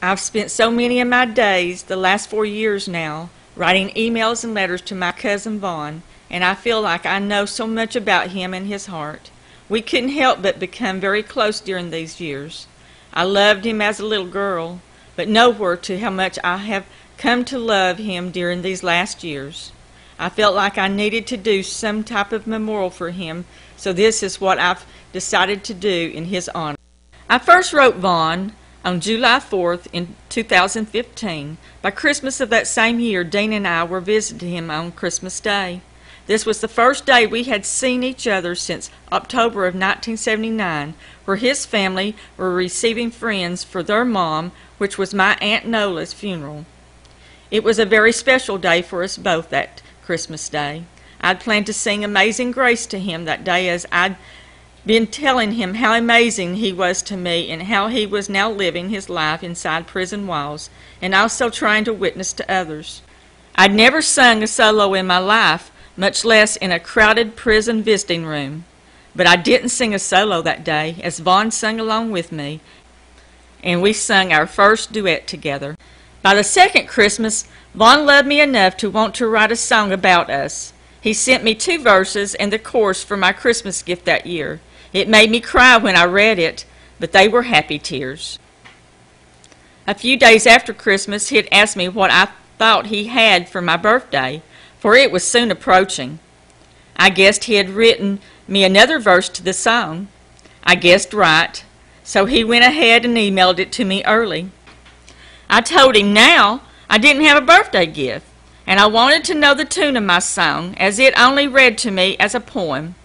I've spent so many of my days, the last 4 years now, writing emails and letters to my cousin Vaughn, and I feel like I know so much about him and his heart. We couldn't help but become very close during these years. I loved him as a little girl, but nowhere to how much I have come to love him during these last years. I felt like I needed to do some type of memorial for him, so this is what I've decided to do in his honor. I first wrote Vaughn on July 4th in 2015. By Christmas of that same year, Dean and I were visiting him on Christmas Day. This was the first day we had seen each other since October of 1979, where his family were receiving friends for their mom, which was my Aunt Nola's funeral. It was a very special day for us both that Christmas Day. I'd planned to sing Amazing Grace to him that day, as I'd been telling him how amazing he was to me and how he was now living his life inside prison walls and also trying to witness to others. I'd never sung a solo in my life, much less in a crowded prison visiting room. But I didn't sing a solo that day, as Vaughn sung along with me, and we sung our first duet together. By the second Christmas, Vaughn loved me enough to want to write a song about us. He sent me 2 verses and the chorus for my Christmas gift that year. It made me cry when I read it, but they were happy tears. A few days after Christmas, he had asked me what I thought he had for my birthday, for it was soon approaching. I guessed he had written me another verse to the song. I guessed right, so he went ahead and emailed it to me early. I told him now I didn't have a birthday gift, and I wanted to know the tune of my song, as it only read to me as a poem.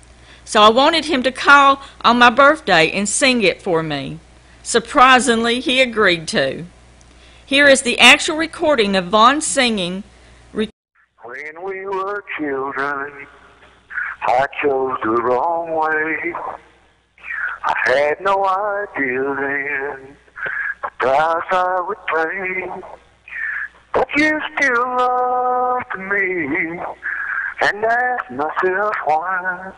So I wanted him to call on my birthday and sing it for me. Surprisingly, he agreed to. Here is the actual recording of Vaughn singing. When we were children, I chose the wrong way. I had no idea then the price I would pay. But you still loved me, and asked myself why.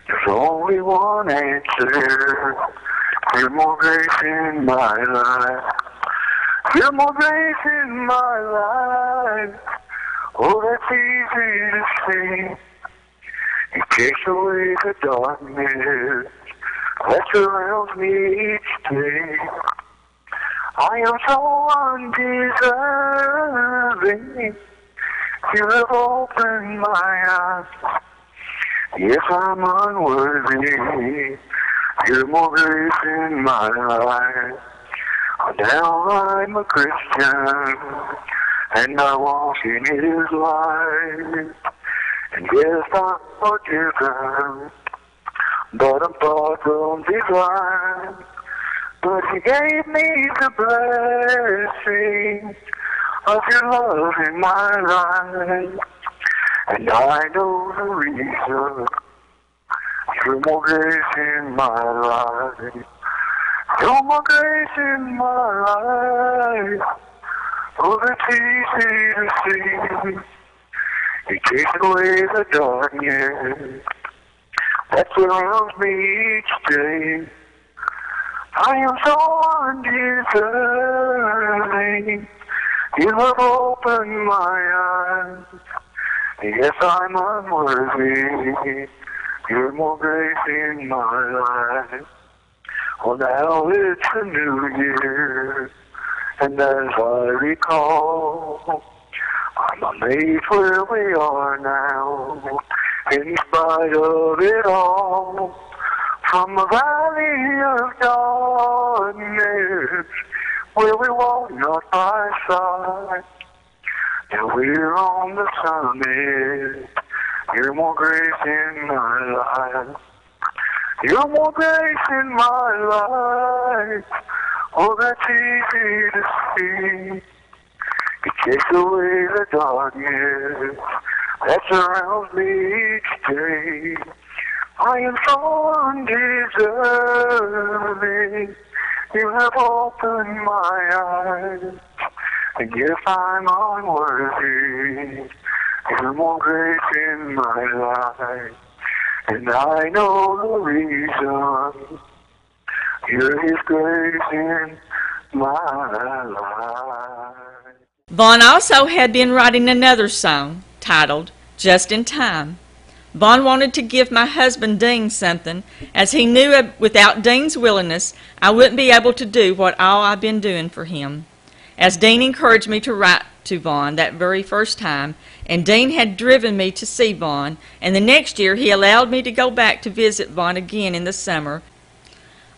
There's only one answer. You're more grace in my life. You're more grace in my life. Oh, that's easy to see. You takes away the darkness that surrounds me each day. I am so undeserving. You have opened my eyes. Yes, I'm unworthy. You're more grace in my life. Now I'm a Christian, and I walk in His light. And yes, I'm forgiven, but I'm far from divine. But He gave me the blessing of Your love in my life. And I know the reason. You're more grace in my life. You're more grace in my life. Oh, that's easy to see. You take away the darkness that surrounds me each day. I am so undeserving. You have opened my eyes. Yes, I'm unworthy. You're more grace in my life. Well, now it's a new year, and as I recall, I'm amazed where we are now, in spite of it all. From a valley of darkness, where we walk not by sight, now we're on the summit. You're more grace in my life. You're more grace in my life. Oh, that's easy to see. You take away the darkness that surrounds me each day. I am so undeserving. You have opened my eyes. And yes, I'm unworthy. You're more grace in my life. And I know the reason. You're His grace in my life. Vaughn also had been writing another song titled Just in Time. Vaughn wanted to give my husband Dean something, as he knew without Dean's willingness I wouldn't be able to do what all I've been doing for him. As Dean encouraged me to write to Vaughn that very first time, and Dean had driven me to see Vaughn, and the next year he allowed me to go back to visit Vaughn again in the summer.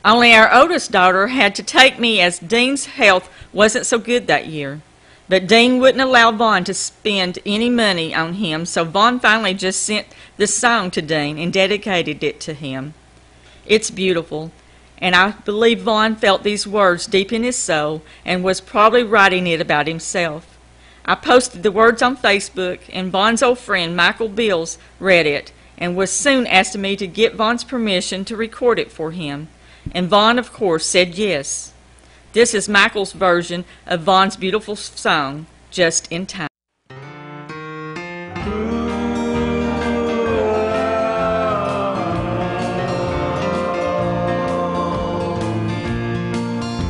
Only our oldest daughter had to take me as Dean's health wasn't so good that year. But Dean wouldn't allow Vaughn to spend any money on him, so Vaughn finally just sent this song to Dean and dedicated it to him. It's beautiful, and I believe Vaughn felt these words deep in his soul and was probably writing it about himself. I posted the words on Facebook, and Vaughn's old friend Michael Bills read it and was soon asking me to get Vaughn's permission to record it for him. And Vaughn, of course, said yes. This is Michael's version of Vaughn's beautiful song, Just in Time.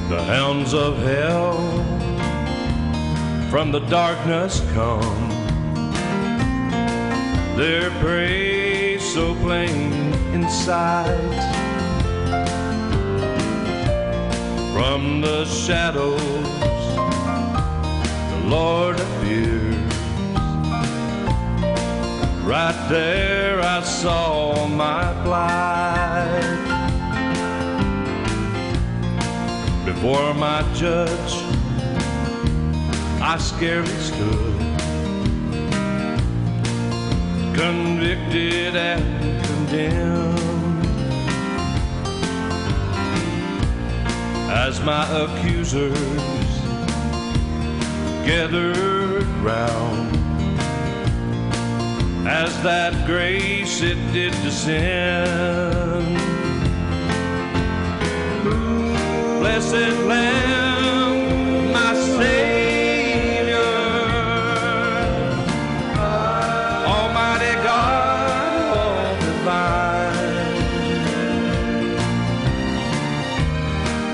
The hounds of hell from the darkness come, their prey so plain in sight. From the shadows, the Lord appears. Right there I saw my plight. Before my judge, I scarcely stood, convicted and condemned. As my accusers gathered round, as that grace it did descend, blessed Lamb, my Savior, Almighty God, all divine,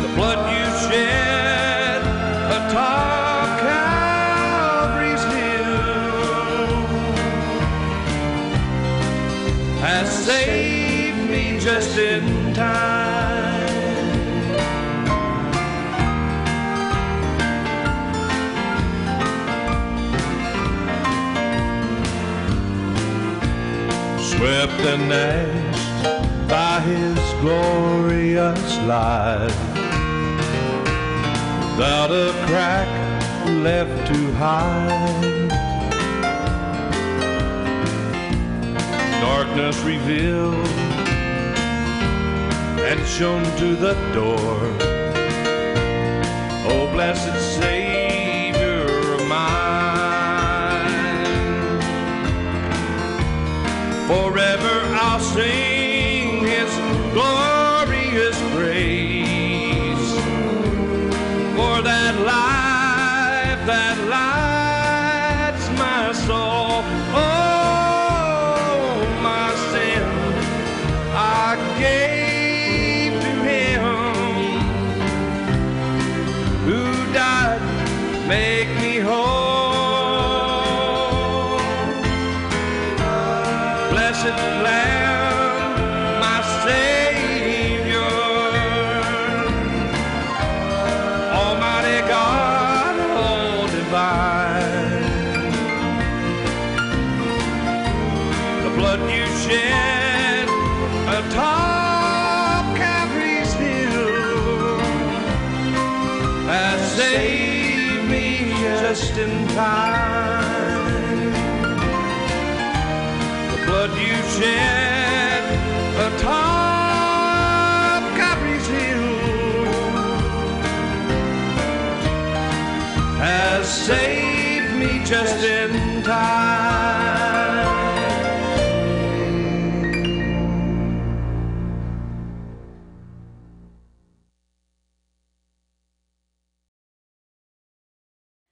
the blood you shed atop Calvary's hill has saved me just in time. Swept and nashed by His glorious light, without a crack left to hide. Darkness revealed and shown to the door. Oh, blessed Savior of mine, forever I'll sing His glorious praise, for that life that lights my soul. Oh, my sin I gave to Him who died to make me whole. Blessed Lamb, my Savior, Almighty God, all divine, the blood you shed atop Calvary's hill has saved me just in time. The blood you shed atop Calvary's hill has saved me just in time.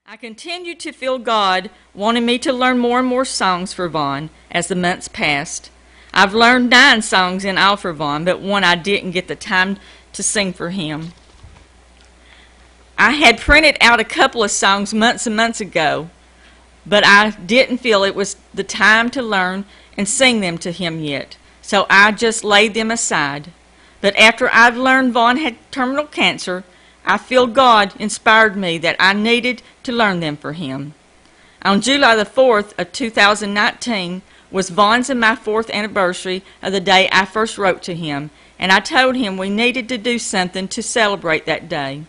I continued to feel God wanting me to learn more and more songs for Vaughn as the months passed. I've learned 9 songs in all for Vaughn, but one I didn't get the time to sing for him. I had printed out a couple of songs months and months ago, but I didn't feel it was the time to learn and sing them to him yet, so I just laid them aside. But after I'd learned Vaughn had terminal cancer, I feel God inspired me that I needed to learn them for him. On July the 4th of 2019 was Vaughn's and my 4th anniversary of the day I first wrote to him, and I told him we needed to do something to celebrate that day.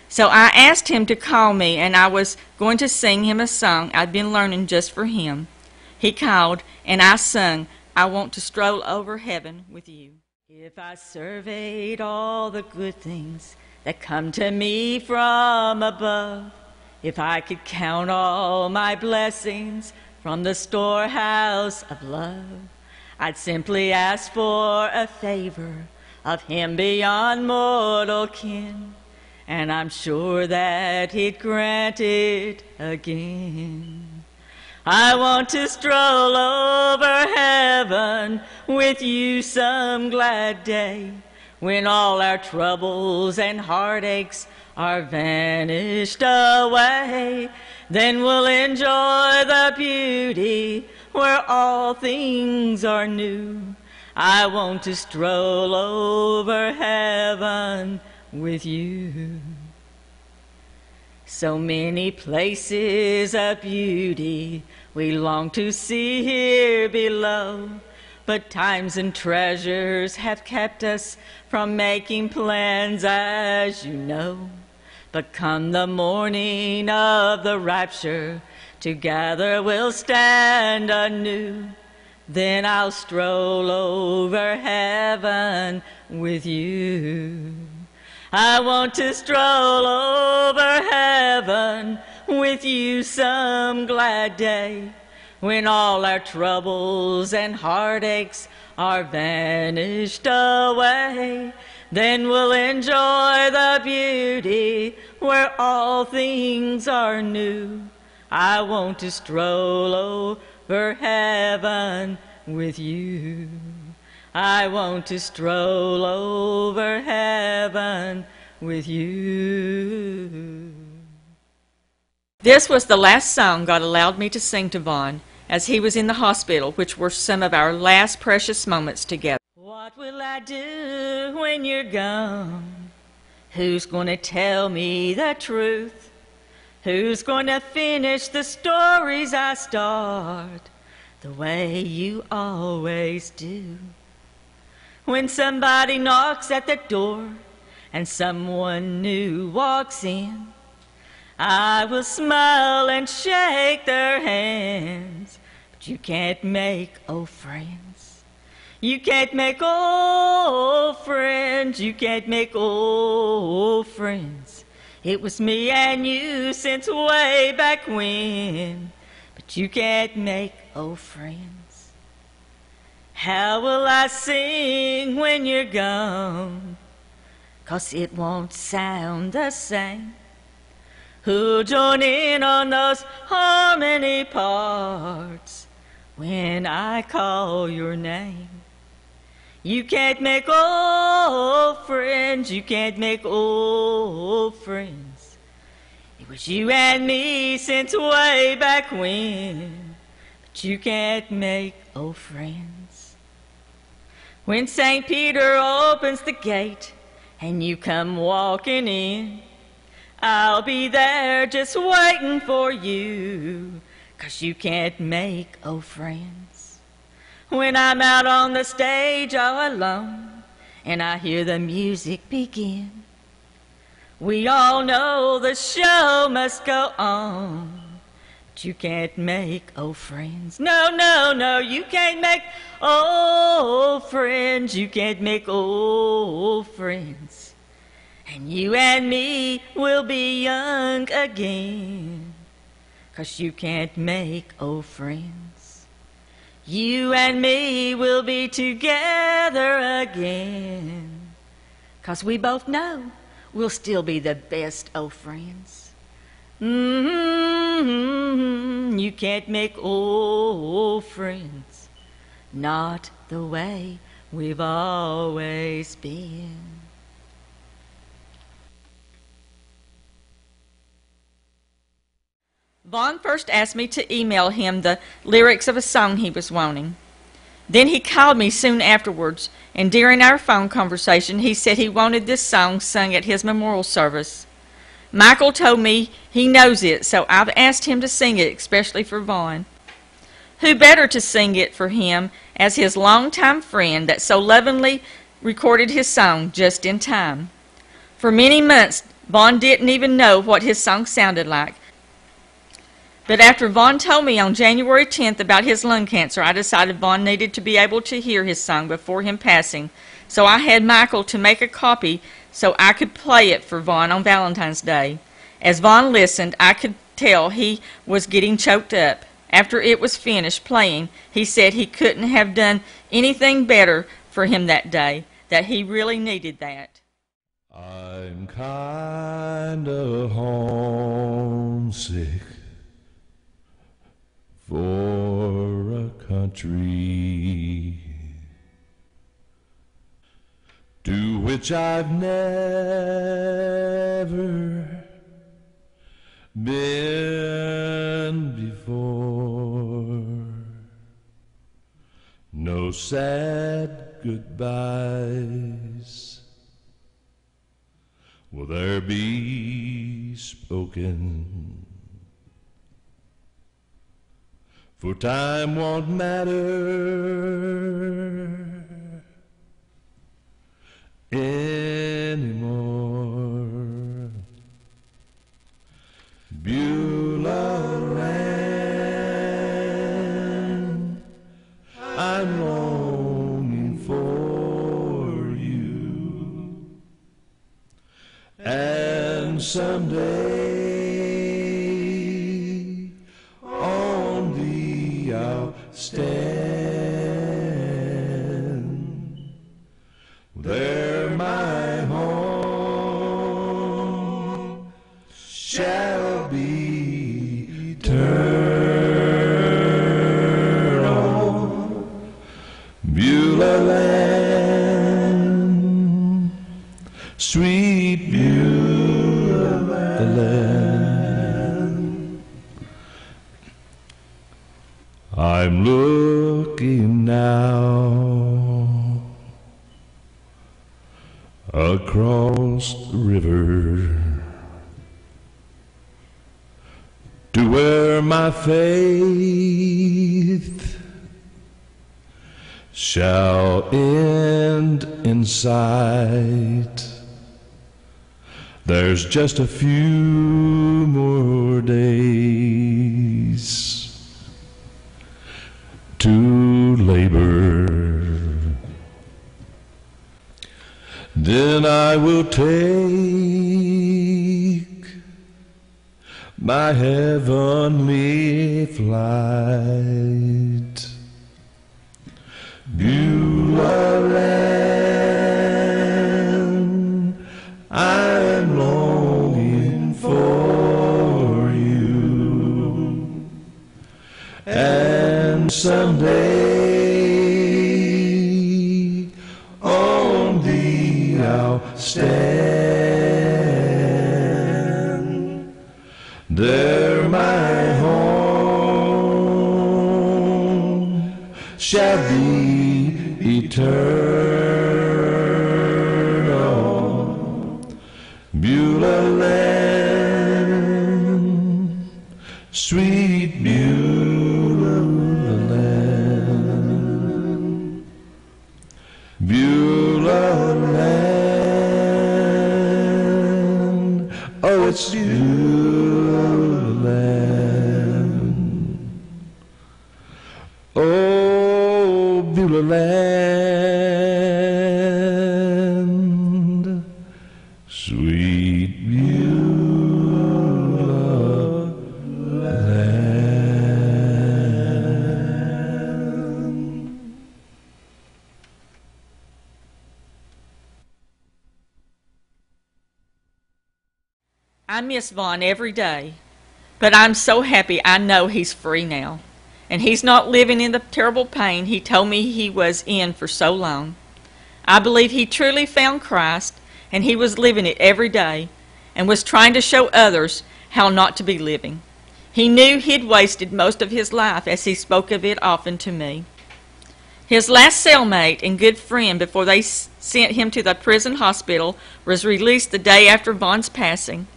So I asked him to call me, and I was going to sing him a song I'd been learning just for him. He called, and I sung, "I Want to Stroll Over Heaven with You." If I surveyed all the good things that come to me from above, if I could count all my blessings from the storehouse of love, I'd simply ask for a favor of him beyond mortal kin, and I'm sure that he'd grant it again. I want to stroll over heaven with you some glad day, when all our troubles and heartaches are vanished away. Then we'll enjoy the beauty where all things are new. I want to stroll over heaven with you. So many places of beauty we long to see here below, but times and treasures have kept us from making plans, as you know. But come the morning of the rapture, together we'll stand anew. Then I'll stroll over heaven with you. I want to stroll over heaven with you some glad day, when all our troubles and heartaches are vanished away. Then we'll enjoy the beauty where all things are new. I want to stroll over heaven with you. I want to stroll over heaven with you. This was the last song God allowed me to sing to Vaughn as he was in the hospital, which were some of our last precious moments together. What will I do when you're gone? Who's going to tell me the truth? Who's going to finish the stories I start the way you always do? When somebody knocks at the door and someone new walks in, I will smile and shake their hands, but you can't make old friends. You can't make old friends. You can't make old friends. It was me and you since way back when, but you can't make old friends. How will I sing when you're gone? 'Cause it won't sound the same. Who'll join in on those harmony parts when I call your name? You can't make old friends. You can't make old friends. It was you and me since way back when, but you can't make old friends. When St. Peter opens the gate and you come walking in, I'll be there just waiting for you, 'cause you can't make old friends. When I'm out on the stage all alone and I hear the music begin, we all know the show must go on, but you can't make old friends. No, no, no, you can't make old friends. You can't make old friends. And you and me will be young again, 'cause you can't make old friends. You and me will be together again, 'cause we both know we'll still be the best old friends. You can't make old friends, not the way we've always been. Vaughn first asked me to email him the lyrics of a song he was wanting. Then he called me soon afterwards, and during our phone conversation he said he wanted this song sung at his memorial service. Michael told me he knows it, so I've asked him to sing it especially for Vaughn. Who better to sing it for him as his longtime friend that so lovingly recorded his song just in time. For many months, Vaughn didn't even know what his song sounded like. But after Vaughn told me on January 10th about his lung cancer, I decided Vaughn needed to be able to hear his song before him passing. So I had Michael to make a copy so I could play it for Vaughn on Valentine's Day. As Vaughn listened, I could tell he was getting choked up. After it was finished playing, he said he couldn't have done anything better for him that day, that he really needed that. I'm kinda homesick for a country to which I've never been before. No sad goodbyes will there be spoken, for time won't matter anymore. Beulah land, I'm longing for you, and someday on thee I'll stand. There my home shall be eternal. Beulah land, sweet Beulah land. I'm looking now across the river to where my faith shall end in sight. There's just a few more days to labor, then I will take my heavenly flight. Beulah land, I'm longing for you, and someday on thee I'll stand. There my home shall be eternal. Beulah land, sweet Beulah land. Beulah land, oh it's Beulah land. Oh, Beulah land, sweet Beulah land. I miss Vaughn every day, but I'm so happy I know he's free now. And he's not living in the terrible pain he told me he was in for so long. I believe he truly found Christ, and he was living it every day, and was trying to show others how not to be living. He knew he'd wasted most of his life, as he spoke of it often to me. His last cellmate and good friend before they sent him to the prison hospital was released the day after Vaughn's passing.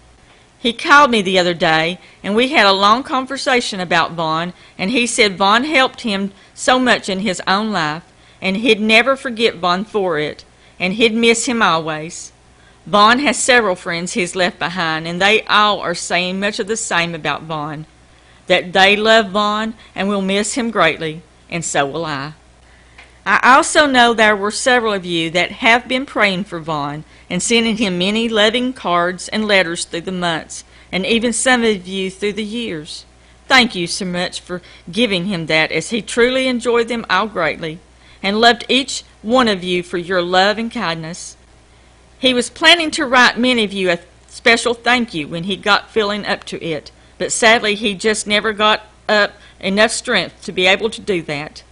He called me the other day, and we had a long conversation about Vaughn, and he said Vaughn helped him so much in his own life, and he'd never forget Vaughn for it, and he'd miss him always. Vaughn has several friends he's left behind, and they all are saying much of the same about Vaughn, that they love Vaughn and will miss him greatly, and so will I. I also know there were several of you that have been praying for Vaughn and sending him many loving cards and letters through the months, and even some of you through the years. Thank you so much for giving him that, as he truly enjoyed them all greatly, and loved each one of you for your love and kindness. He was planning to write many of you a special thank you when he got feeling up to it, but sadly he just never got up enough strength to be able to do that.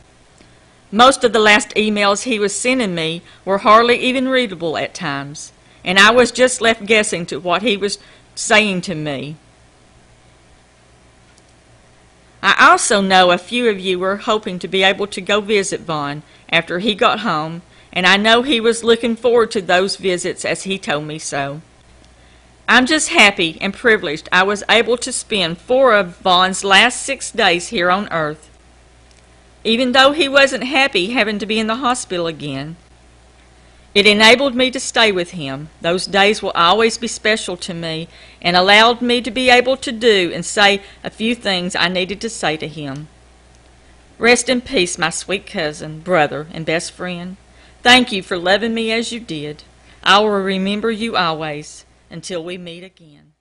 Most of the last emails he was sending me were hardly even readable at times, and I was just left guessing to what he was saying to me. I also know a few of you were hoping to be able to go visit Vaughn after he got home, and I know he was looking forward to those visits, as he told me so. I'm just happy and privileged I was able to spend 4 of Vaughn's last 6 days here on earth, even though he wasn't happy having to be in the hospital again. It enabled me to stay with him. Those days will always be special to me, and allowed me to be able to do and say a few things I needed to say to him. Rest in peace, my sweet cousin, brother, and best friend. Thank you for loving me as you did. I will remember you always, until we meet again.